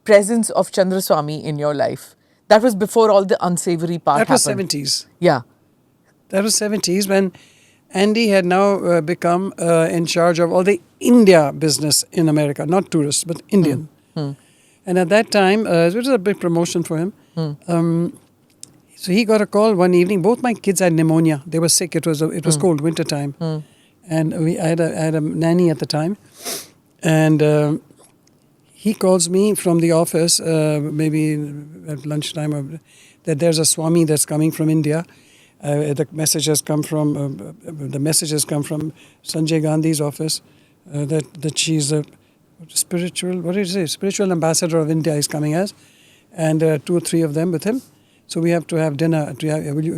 presence of Chandraswami in your life? That was before all the unsavory part That was happened. 70s. Yeah. That was 70s when Andy had now become in charge of all the India business in America, not tourists, but Indian. And at that time, it was a big promotion for him. So he got a call one evening. Both my kids had pneumonia. They were sick. It was cold, winter time. And I had a nanny at the time. And he calls me from the office, maybe at lunchtime, that there's a Swami that's coming from India. The message has come from Sanjay Gandhi's office that she's a spiritual ambassador of India is coming as, and 2 or 3 of them with him. So we have to have dinner. We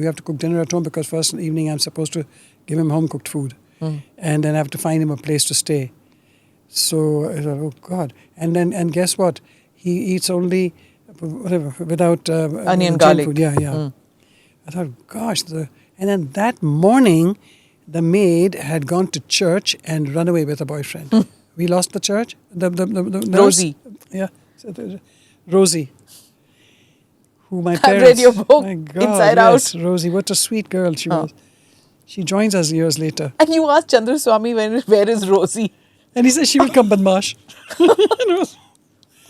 have to cook dinner at home because first evening I'm supposed to give him home cooked food, and then I have to find him a place to stay. So I thought, oh God! And guess what? He eats only without onion, garlic. Food. Yeah. I thought, gosh. And then that morning, the maid had gone to church and run away with a boyfriend. We lost the church. The Rosie. Yeah, Rosie. Who my I've parents. read your book, My God, Inside yes, Out. Rosie, what a sweet girl she was. She joins us years later. And you asked Chandraswami, where is Rosie? And he says she will come, Badmash.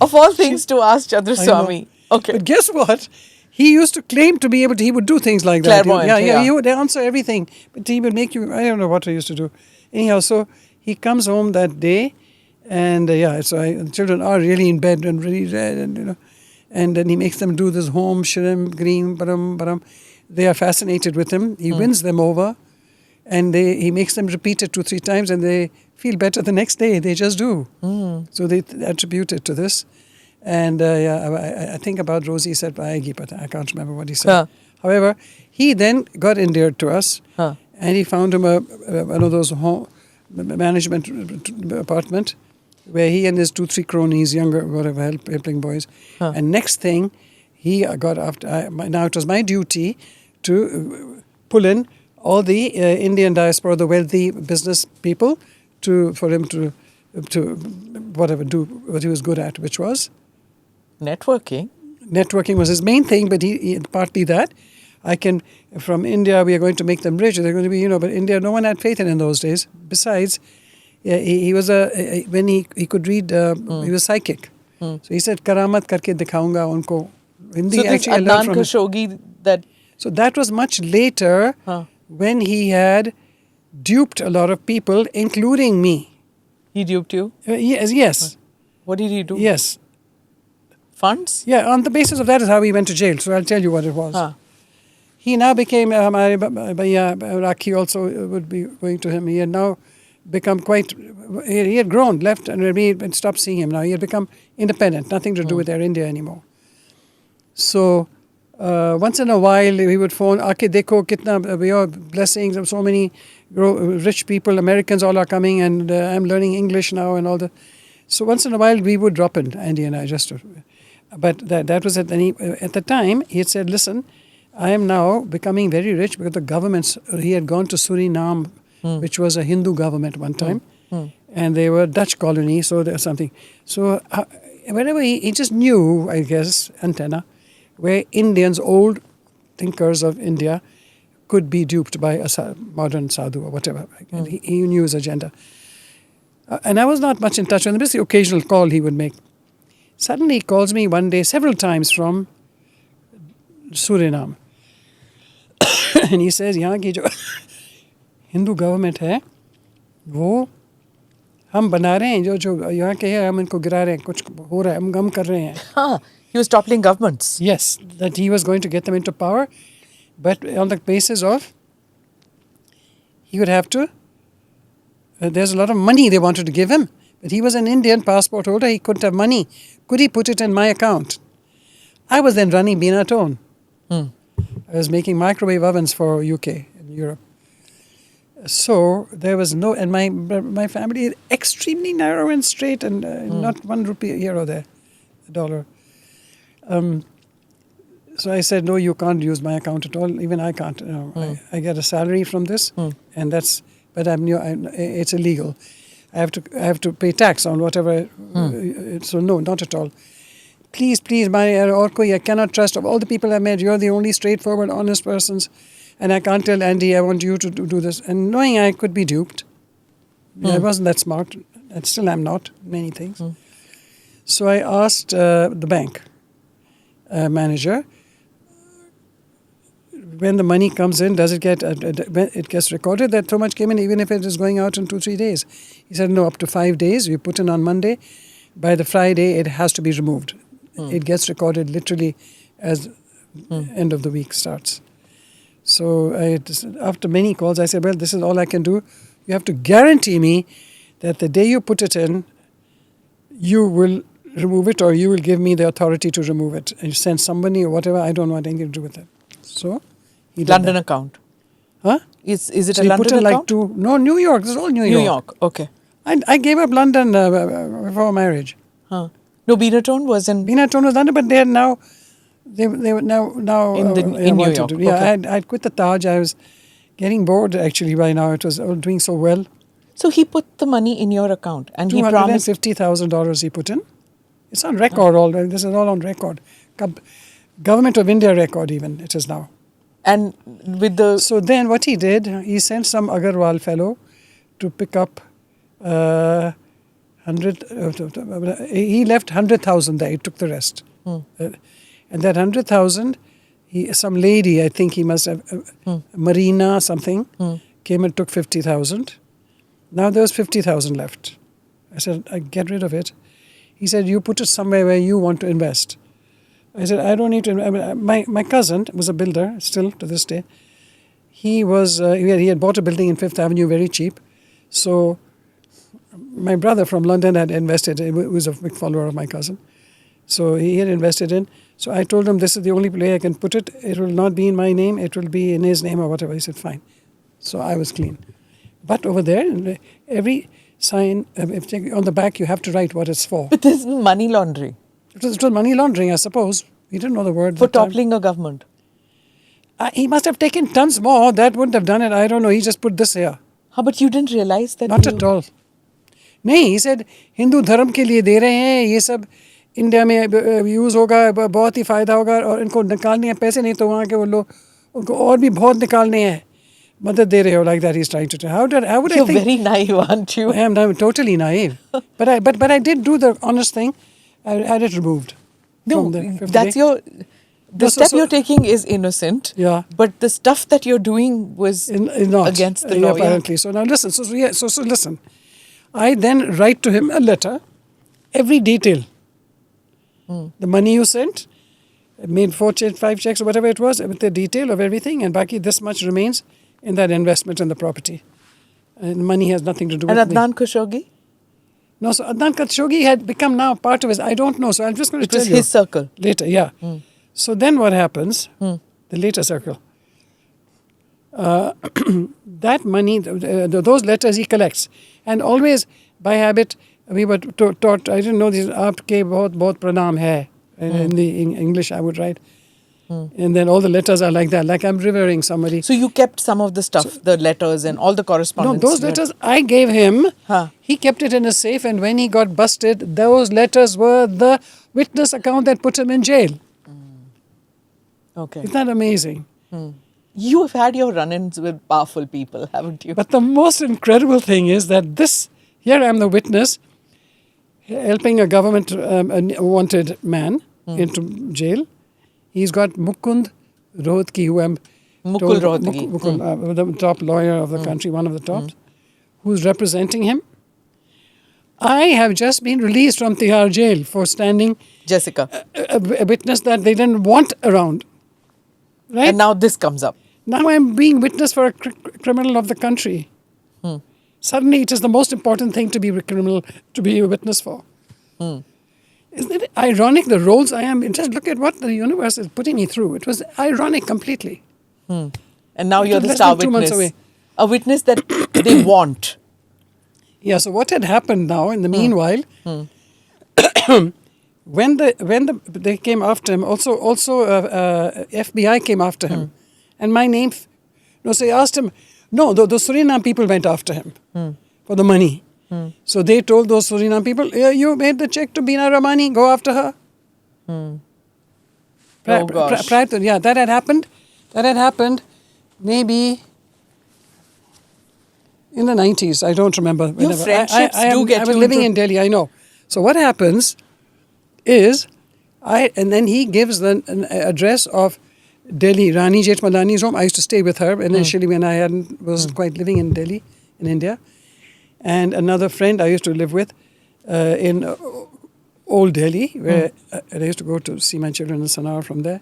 Of all things to ask I Chandraswami. know. Okay. But guess what? He used to claim to be able to, he would do things like that. Clairvoyant, yeah. He would answer everything. But he would make you, I don't know what he used to do. Anyhow, so he comes home that day and so the children are really in bed and really red and, and then he makes them do this home, shrim, green, baram. They are fascinated with him. He wins them over and he makes them repeat it 2-3 times and they feel better the next day. They just do. So they attribute it to this. And I think about Rosie, he said, but I can't remember what he said. However, he then got endeared to us and he found him one of those home management apartment where he and his 2-3 cronies, younger, whatever, helping boys. And next thing, he got after, now it was my duty to pull in all the Indian diaspora, the wealthy business people, for him to whatever, do what he was good at, which was? Networking. Networking was his main thing, but he partly that. From India, we are going to make them rich. They're going to be, but India, no one had faith in those days. Besides, he was when he could read, he was psychic. So he said, "Karamat karke dikhaunga unko." Hindi, So this actually, I learned Adnan from Khashoggi that... So that was much later when he had duped a lot of people, including me. He duped you? Yes. What did he do? Yes. Funds? Yeah, on the basis of that is how he went to jail. So I'll tell you what it was. He now became, Rakhi also would be going to him. He had now become he had grown, left and we stopped seeing him now. He had become independent, nothing to do with Air India anymore. So once in a while he would phone, Aake dekho kitna, your blessings, so many rich people, Americans all are coming and I'm learning English now and all that. So once in a while we would drop in, Andy and I, just to... But that was at the time, he had said, listen, I am now becoming very rich because the governments, he had gone to Suriname, which was a Hindu government one time, and they were Dutch colony, so there's something. So whenever he just knew, I guess, antenna, where Indians, old thinkers of India, could be duped by a modern sadhu or whatever. And he knew his agenda. And I was not much in touch with him, just the occasional call he would make. Suddenly he calls me one day several times from Suriname. And he says, यहाँ की जो Hindu government है वो हम बना रहे हैं जो यहाँ के हैं हम इनको गिरा रहे हैं कुछ हो रहा है हम गम कर रहे हैं. He was toppling governments. Yes, that he was going to get them into power, but on the basis of he would have to. There's a lot of money they wanted to give him, but he was an Indian passport holder. He couldn't have money. Could he put it in my account? I was then running Bina Tone. I was making microwave ovens for UK and Europe. So there was no, and my family is extremely narrow and straight, and not 1 rupee here or there, $1. So I said, no, you can't use my account at all. Even I can't. I get a salary from this, and that's. But it's illegal. I have to pay tax on whatever. So no, not at all. please, or koi, I cannot trust. Of all the people I met, you're the only straightforward, honest persons. And I can't tell Andy, I want you to do this. And knowing I could be duped, I wasn't that smart, and still am not, many things. So I asked the bank manager, when the money comes in, does it get, it gets recorded that so much came in, even if it is going out in 2-3 days? He said, no, up to 5 days. You put in on Monday. By the Friday, it has to be removed. It gets recorded literally as end of the week starts. So after many calls, I said, well, this is all I can do. You have to guarantee me that the day you put it in, you will remove it, or you will give me the authority to remove it. And you send somebody or whatever, I don't want anything to do with it. So he did London that. account. Huh? Is it So a he London put in account? like no, New York. This is all New York. New York. Okay. I gave up London before marriage. Huh. No, Bina was in. Bina was London, but they were now In New wanted York, to. Yeah, okay. I'd quit the Taj. I was getting bored actually by now. It was all doing so well. So he put the money in your account, and he promised. $250,000 he put in. It's on record. All this is all on record. Government of India record even it is now. And with the. So then what he did, he sent some Agarwal fellow to pick up 100. He left 100,000 there. He took the rest. And that 100,000, some lady, I think he must have, Marina something, came and took 50,000. Now there was 50,000 left. I said, I get rid of it. He said, you put it somewhere where you want to invest. I said, I don't need to. My cousin was a builder, still to this day. He had bought a building in Fifth Avenue very cheap. So my brother from London had invested. He was a big follower of my cousin. So he had invested in. So I told him, this is the only place I can put it. It will not be in my name. It will be in his name or whatever. He said, fine. So I was clean. But over there, every sign, on the back, you have to write what it's for. But this is money laundering. It was money laundering, I suppose. We didn't know the word. For toppling a government. He must have taken tons more. That wouldn't have done it. I don't know. He just put this here. How, but you didn't realize that? Not at all. नहीं, he said, Hindu धर्म के लिए दे रहे हैं, ये सब India में use होगा, बहुत ही फ़ायदा होगा और इनको निकालने हैं पैसे नहीं तो वहाँ के वो लोग उनको और भी बहुत निकालने हैं मदद दे रहे हो like that he's trying to tell. How would I think? You're very naive, aren't you? I am totally naive. But I did do the honest thing. I had it removed. No, that's day. your... The step you're taking is innocent. Yeah. But the stuff that you're doing was not against the law. Apparently. Yeah. So now listen. So listen. I then write to him a letter, every detail. The money you sent, made 5 checks or whatever it was, with the detail of everything, and baki this much remains in that investment in the property. And money has nothing to do with And me. Adnan Khashoggi? No, so Adnan Khashoggi had become now part of his, I don't know, so I'm just going to tell you. It was his circle. Later, yeah. So then what happens, the later circle, that money, those letters he collects. And always, by habit, we were taught, I didn't know this, aapke bahut pranam hai. In English, I would write. And then all the letters are like that, like I'm revering somebody. So you kept some of the stuff, the letters and all the correspondence? No, those letters I gave him. Huh. He kept it in a safe, and when he got busted, those letters were the witness account that put him in jail. Okay. Isn't that amazing? You have had your run-ins with powerful people, haven't you? But the most incredible thing is that here I am the witness, helping a government wanted man into jail. He's got Mukund Rohatgi, who I'm Mukul Rohatgi. the top lawyer of the country, one of the tops, who's representing him. I have just been released from Tihar jail for standing Jessica. a witness that they didn't want around. Right? And now this comes up. Now I'm being witness for a criminal of the country. Suddenly it is the most important thing to be a criminal, to be a witness for. Isn't it ironic, the roles I am in? Just look at what the universe is putting me through. It was ironic completely. And now you're the less star than 2 months witness. away. A witness that they want. Yeah, so what had happened now in the meanwhile, when they came after him, also FBI came after him. And my name, so I asked him, no, those Suriname people went after him for the money. So they told those Suriname people, you made the check to Bina Ramani, go after her. Oh gosh. Prior to, that had happened. That had happened maybe in the 90s. I don't remember. Your friendships do get I was you living into- in Delhi, I know. So what happens is, and then he gives an address of Delhi, Rani Jethmalani's home. I used to stay with her initially when I wasn't quite living in Delhi, in India. And another friend I used to live with in Old Delhi, where I used to go to see my children in Sanar from there.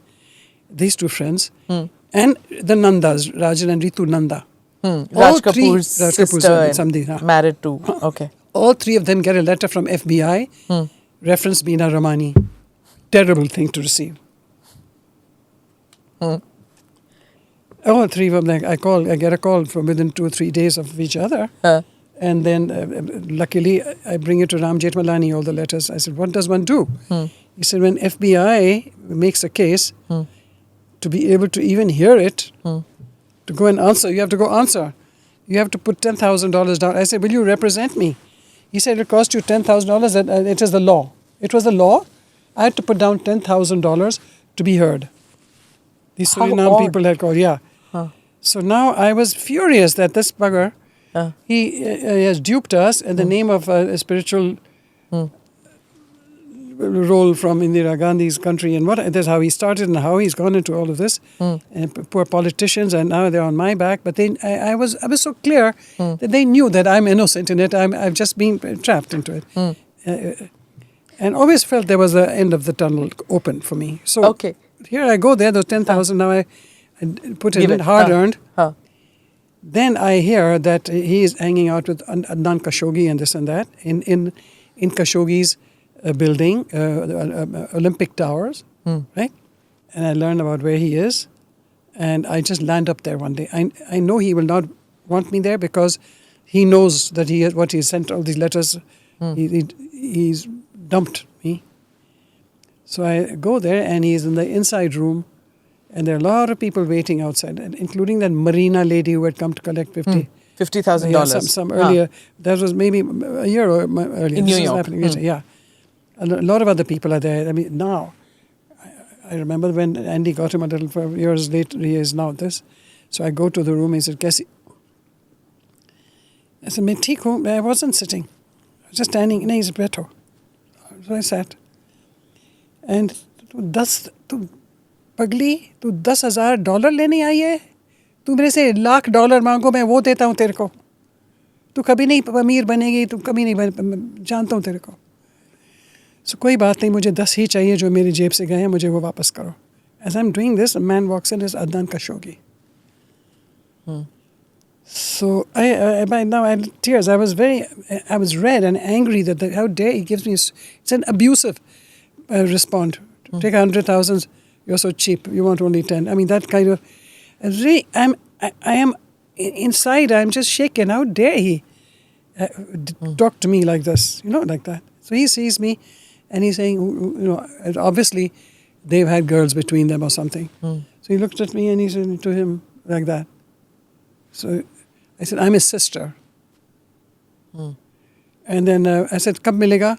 These two friends. And the Nandas, Rajan and Ritu Nanda. Raj Kapoor's sister married to. Okay. All three of them get a letter from FBI, reference Bina Ramani. Terrible thing to receive. All three of them, I get a call from within 2 or 3 days of each other. And then luckily I bring it to Ram Jethmalani, all the letters. I said, what does one do? He said, when FBI makes a case, to be able to even hear it, to go and answer, you have to go answer. You have to put $10,000 down. I said, will you represent me? He said, it cost you $10,000. It is the law. It was the law. I had to put down $10,000 to be heard. These Suriname people had called, So now I was furious that this bugger, he has duped us in the name of a spiritual role from Indira Gandhi's country, and that's how he started and how he's gone into all of this. And poor politicians, and now they're on my back. But I was so clear that they knew that I'm innocent in it. I've just been trapped into it, and always felt there was the end of the tunnel open for me. So here I go there. Those 10,000 now I put in hard earned. Then I hear that he is hanging out with Adnan Khashoggi and this and that in Khashoggi's building, Olympic Towers, right? And I learn about where he is, and I just land up there one day. I know he will not want me there because he knows that he sent all these letters. He's dumped me. So I go there, and he's in the inside room, and there are a lot of people waiting outside, including that Marina lady who had come to collect $50,000. Some earlier. That was maybe a year earlier. In New York. Yeah. A lot of other people are there. I mean, now, I remember when Andy got him a little 4 years later, he is now this. So I go to the room, he said, Kaisi? I said, मैं ठीक हूँ. I wasn't sitting. I was just standing. नहीं, he said, बैठो. So I sat. And तू पगली, तू $10,000 लेने आई है? तू मेरे से $1,00,000 मांगो, मैं वो देता हूँ तेरे को. तू कभी नहीं अमीर बनेगी, तू कभी नहीं जानता हूँ तेरे को. So कोई बात नहीं, मुझे 10 ही चाहिए जो मेरी जेब से गए हैं, मुझे वो वापस करो. As I'm doing this, a man walks in, is Adnan Khashoggi. So by now I had tears. I was red and angry that how dare he gives me. It's an abusive response. Take 100,000, you're so cheap. You want only 10. I mean that kind of. Really, I am inside. I'm just shaken. How dare he talk to me like this? Like that. So he sees me. And he's saying, obviously they've had girls between them or something. So he looked at me and he said to him like that. So I said, I'm his sister. And then I said, कब मिलेगा?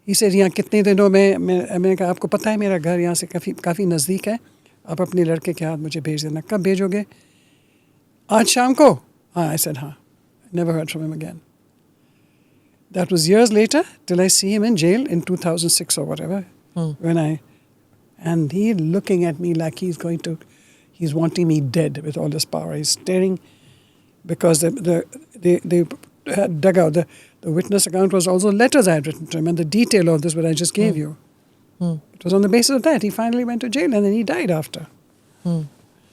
He said, यहाँ कितने दिनों में? मैंने कहा, आपको पता है मेरा घर यहाँ से काफ़ी नज़दीक है. आप अपने लड़के के हाथ मुझे भेज देना. कब भेजोगे? आज शाम को? I said, हाँ. Never heard from him again. That was years later, till I see him in jail in 2006 or whatever. And he looking at me like he's wanting me dead with all this power. He's staring because they had dug out. The witness account was also letters I had written to him and the detail of this, what I just gave you. It was on the basis of that. He finally went to jail and then he died after.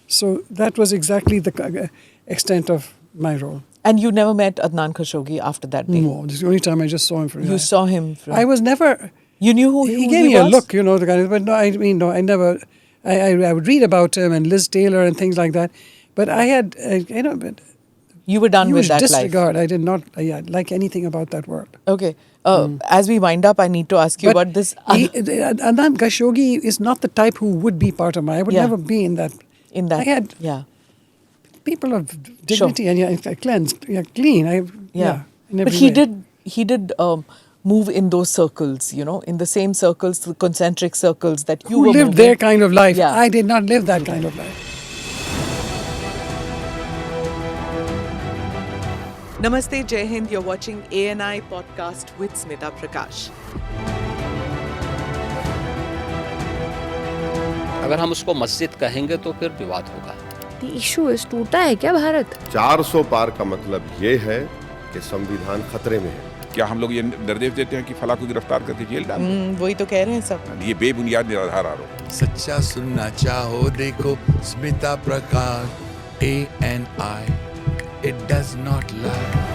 So that was exactly the extent of my role. And you never met Adnan Khashoggi after that day? No, this is the only time I just saw him. You saw him? I was never... You knew who he gave me a look, the kind of... But no, I never... I would read about him and Liz Taylor and things like that. But I had, you were done with that disregard. life. I did not like anything about that world. Okay. As we wind up, I need to ask you about this. Adnan Khashoggi is not the type who would be part of I would never be in that. I had... people of dignity and cleansed, clean. But he did move in those circles, you know, in the same circles, the concentric circles that you Who were lived moving. their kind of life. Yeah. I did not live that kind of life. Namaste, Jai Hind. You're watching ANI podcast with Smita Prakash. अगर हम उसको मस्जिद कहेंगे तो फिर विवाद होगा। The issue is टूटा है क्या भारत? 400 पार का मतलब ये है कि संविधान खतरे में है। क्या हम लोग ये निर्देश देते हैं कि फला को गिरफ्तार करके जेल डाल दो? वही तो कह रहे हैं सब। ये बेबुनियाद निराधार आरोप। सच्चा सुनना चाहो देखो स्मिता प्रकाश ANI, it does not lie.